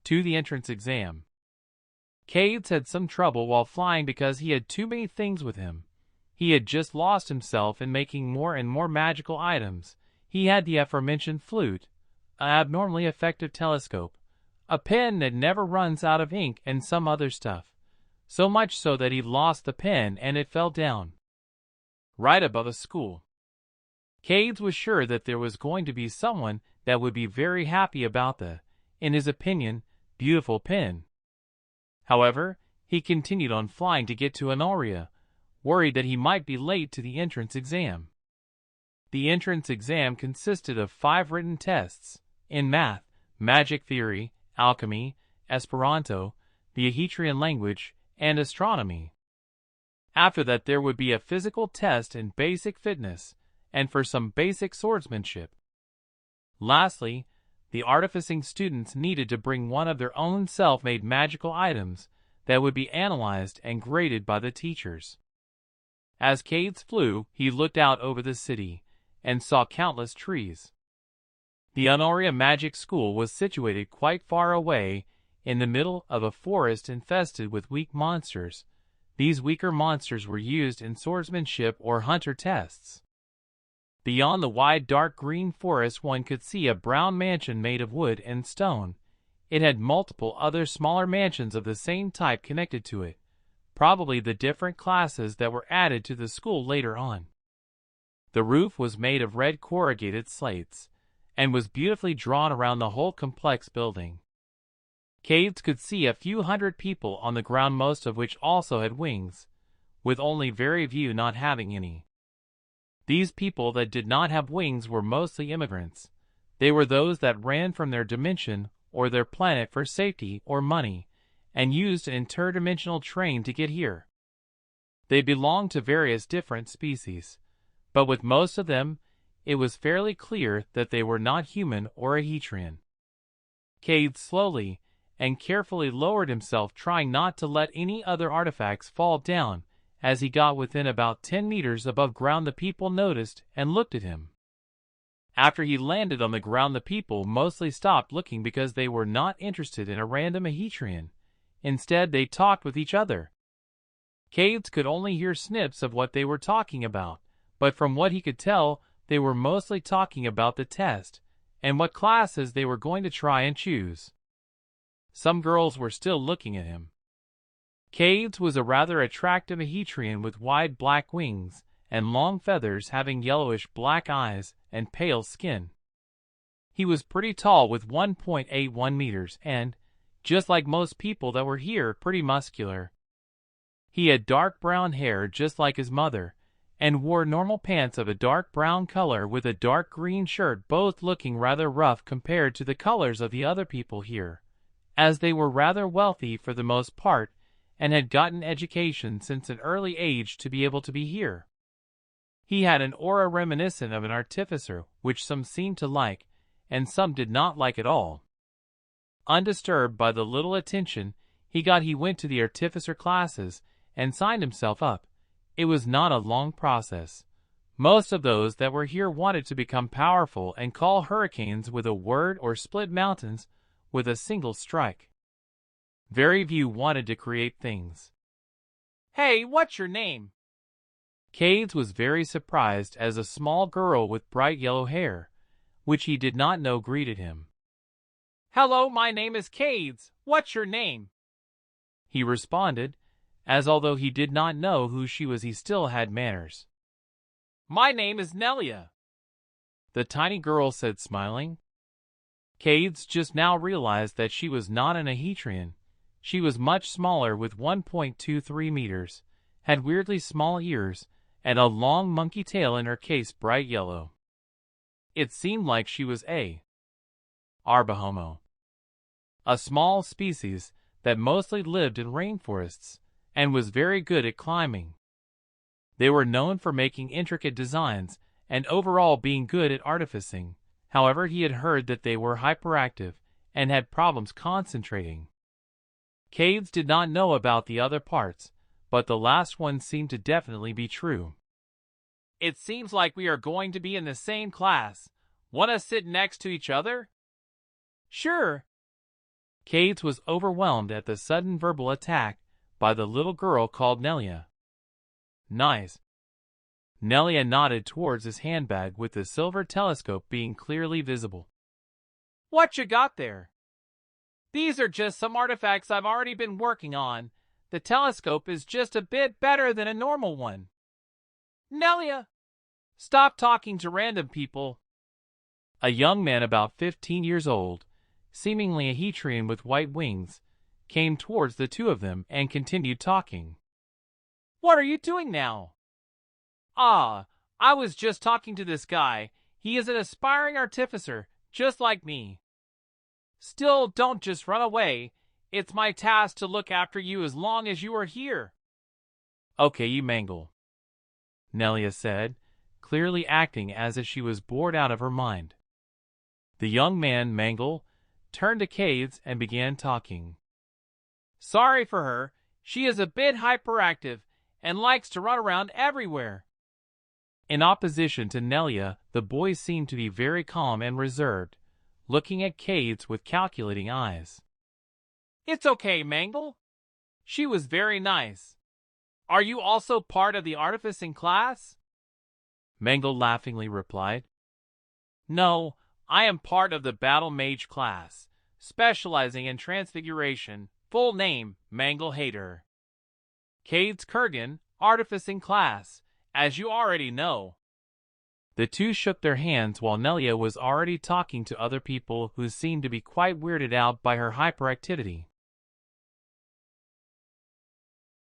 to the entrance exam. Cades had some trouble while flying because he had too many things with him. He had just lost himself in making more and more magical items. He had the aforementioned flute, an abnormally effective telescope, a pen that never runs out of ink, and some other stuff. So much so that he lost the pen and it fell down right above the school. Cades was sure that there was going to be someone that would be very happy about the, in his opinion, beautiful pen. However, he continued on flying to get to Honoria, worried that he might be late to the entrance exam. The entrance exam consisted of 5 written tests in math, magic theory, alchemy, Esperanto, the Ahetrian language, and astronomy. After that, there would be a physical test in basic fitness and for some basic swordsmanship. Lastly, the artificing students needed to bring one of their own self-made magical items that would be analyzed and graded by the teachers. As Cades flew, he looked out over the city and saw countless trees. The Honoria Magic School was situated quite far away in the middle of a forest infested with weak monsters. These weaker monsters were used in swordsmanship or hunter tests. Beyond the wide dark green forest one could see a brown mansion made of wood and stone. It had multiple other smaller mansions of the same type connected to it, probably the different classes that were added to the school later on. The roof was made of red corrugated slates, and was beautifully drawn around the whole complex building. Cades could see a few hundred people on the ground, most of which also had wings, with only very few not having any. These people that did not have wings were mostly immigrants. They were those that ran from their dimension or their planet for safety or money, and used an interdimensional train to get here. They belonged to various different species, but with most of them, it was fairly clear that they were not human or Ahetrian. Cades slowly and carefully lowered himself, trying not to let any other artifacts fall down. As he got within about 10 meters above ground, the people noticed and looked at him. After he landed on the ground, the people mostly stopped looking because they were not interested in a random Ahetrian. Instead, they talked with each other. Cades could only hear snips of what they were talking about, but from what he could tell, they were mostly talking about the test and what classes they were going to try and choose. Some girls were still looking at him. Cades was a rather attractive Ahetrian with wide black wings and long feathers, having yellowish black eyes and pale skin. He was pretty tall with 1.81 meters and, just like most people that were here, pretty muscular. He had dark brown hair just like his mother, and wore normal pants of a dark brown color with a dark green shirt, both looking rather rough compared to the colors of the other people here, as they were rather wealthy for the most part and had gotten education since an early age to be able to be here. He had an aura reminiscent of an artificer, which some seemed to like, and some did not like at all. Undisturbed by the little attention he got, he went to the artificer classes and signed himself up. It was not a long process. Most of those that were here wanted to become powerful and call hurricanes with a word or split mountains with a single strike. Very few wanted to create things. "Hey, what's your name?" Cades was very surprised as a small girl with bright yellow hair, which he did not know, greeted him. "Hello, my name is Cades. What's your name?" he responded, as although he did not know who she was, he still had manners. "My name is Nelia," the tiny girl said, smiling. Cades just now realized that she was not an Ahetrian. She was much smaller, with 1.23 meters, had weirdly small ears, and a long monkey tail, in her case bright yellow. It seemed like she was a Arbahomo, a small species that mostly lived in rainforests and was very good at climbing. They were known for making intricate designs and overall being good at artificing. However, he had heard that they were hyperactive and had problems concentrating. Cades did not know about the other parts, but the last one seemed to definitely be true. "It seems like we are going to be in the same class. Want to sit next to each other?" "Sure." Cades was overwhelmed at the sudden verbal attack by the little girl called Nelia. Nice. Nelia nodded towards his handbag with the silver telescope being clearly visible. What you got there? These are just some artifacts I've already been working on. The telescope is just a bit better than a normal one. Nelia, stop talking to random people. A young man about 15 years old, seemingly a Hetrian with white wings, came towards the two of them and continued talking. What are you doing now? I was just talking to this guy. He is an aspiring artificer, just like me. Still, don't just run away. It's my task to look after you as long as you are here. Okay, you mangle, Nelia said, clearly acting as if she was bored out of her mind. The young man, Mangle, turned to Cades and began talking. Sorry for her. She is a bit hyperactive and likes to run around everywhere. In opposition to Nelia, the boy seemed to be very calm and reserved, looking at Cades with calculating eyes. It's okay, Mangle. She was very nice. Are you also part of the artificing class? Mangle laughingly replied. No, I am part of the battle mage class, specializing in transfiguration, full name, Mangle Hater. Cades Kurgan, artificing class, as you already know. The two shook their hands while Nelia was already talking to other people who seemed to be quite weirded out by her hyperactivity.